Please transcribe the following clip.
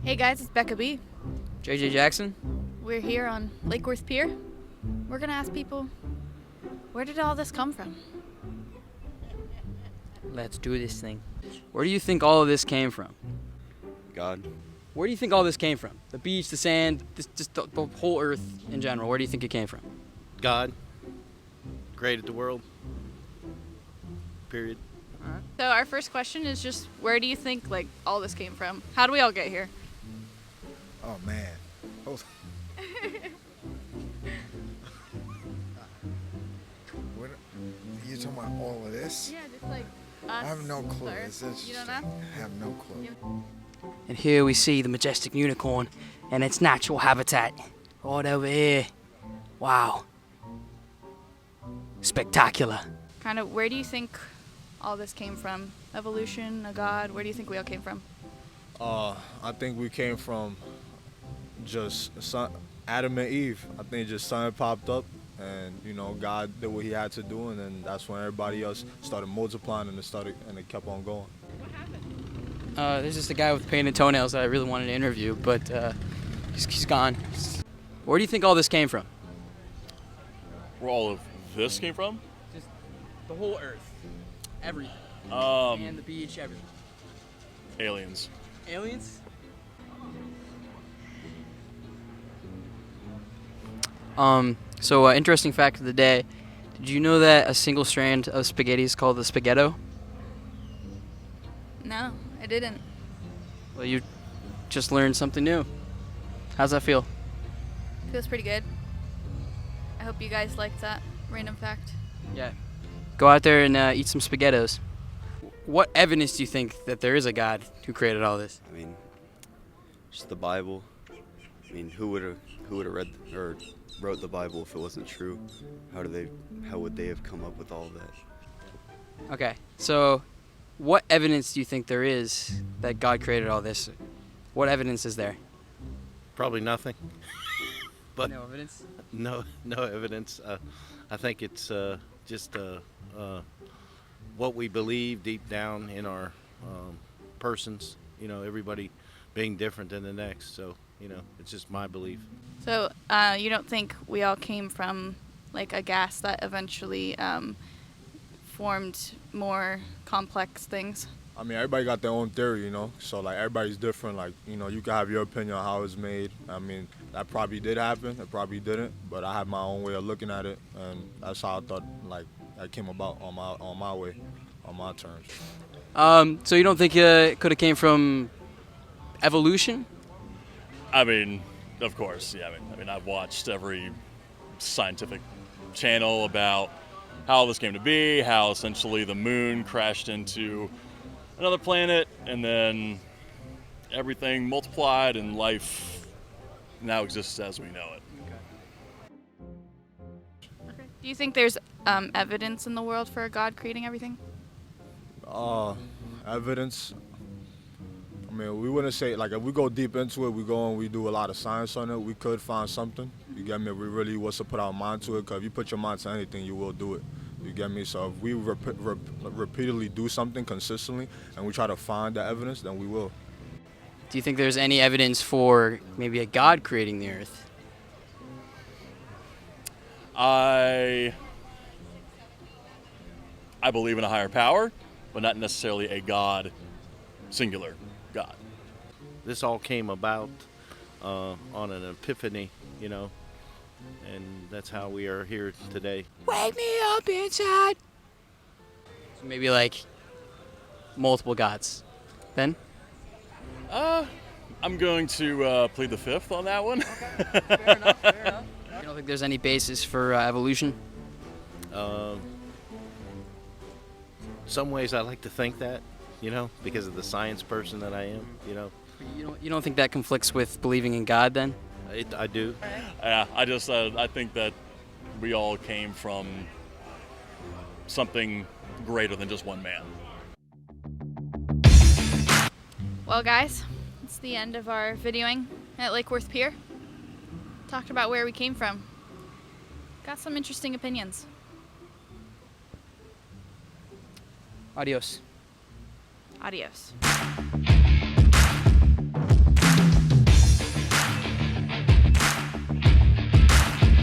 Hey guys, it's Becca B. Jaxon. We're here on Lake Worth Pier. We're gonna ask people, where did all this come from? Let's do this thing. Where do you think all of this came from? God. Where do you think all this came from? The beach, the sand, just the whole earth in general. Where do you think it came from? God created the world. Period. So our first question is just, where do you think all this came from? How do we all get here? Oh man. Hold What, you talking about all of this? Yeah, just us. I have no clue. Earth. It's You interesting. don't know? I have no clue. And here we see the majestic unicorn and its natural habitat. Right over here. Wow. Spectacular. Kind of, where do you think all this came from? Evolution, a god? Where do you think we all came from? I think we came from just Adam and Eve. I think just something popped up, and God did what He had to do, and then that's when everybody else started multiplying, and it kept on going. What happened? There's just a guy with painted toenails that I really wanted to interview, but he's gone. Where do you think all this came from? Where all of this came from? Just the whole earth. Everything. And the beach, everything. Aliens. Aliens? So interesting fact of the day. Did you know that a single strand of spaghetti is called the spaghetto? No, I didn't. Well, you just learned something new. How's that feel? Feels pretty good. I hope you guys liked that random fact. Yeah. Go out there and eat some spaghettos. What evidence do you think that there is a God who created all this? I mean, just the Bible. I mean, who would have read or wrote the Bible if it wasn't true? How would they have come up with all of that? Okay, so what evidence do you think there is that God created all this? What evidence is there? Probably nothing. But No evidence? no evidence. I think it's just what we believe deep down in our persons. Everybody being different than the next. So it's just my belief. So you don't think we all came from a gas that eventually formed more complex things? I mean, everybody got their own theory, So everybody's different. You can have your opinion on how it's made. I mean, that probably did happen. It probably didn't. But I have my own way of looking at it, and that's how I thought that came about on my way, on my terms. So you don't think it could have came from evolution? I mean, of course, yeah. I mean, I've watched every scientific channel about how this came to be, how essentially the moon crashed into another planet, and then everything multiplied, and life now exists as we know it. Okay. Do you think there's evidence in the world for a God creating everything? Evidence. I mean, we wouldn't say, if we go deep into it, we go and we do a lot of science on it, we could find something. You get me? If we really was to put our mind to it, because if you put your mind to anything, you will do it. You get me? So if we repeatedly do something consistently and we try to find the evidence, then we will. Do you think there's any evidence for maybe a God creating the earth? I believe in a higher power, but not necessarily a God, singular God. This all came about on an epiphany, and that's how we are here today. Wake me up inside. So maybe multiple gods. Then? I'm going to plead the fifth on that one. Fair enough. You don't think there's any basis for evolution? Some ways I like to think that, because of the science person that I am, You don't think that conflicts with believing in God then? I do. Yeah, I think that we all came from something greater than just one man. Well, guys, it's the end of our videoing at Lake Worth Pier. Talked about where we came from. Got some interesting opinions. Adios. Adios.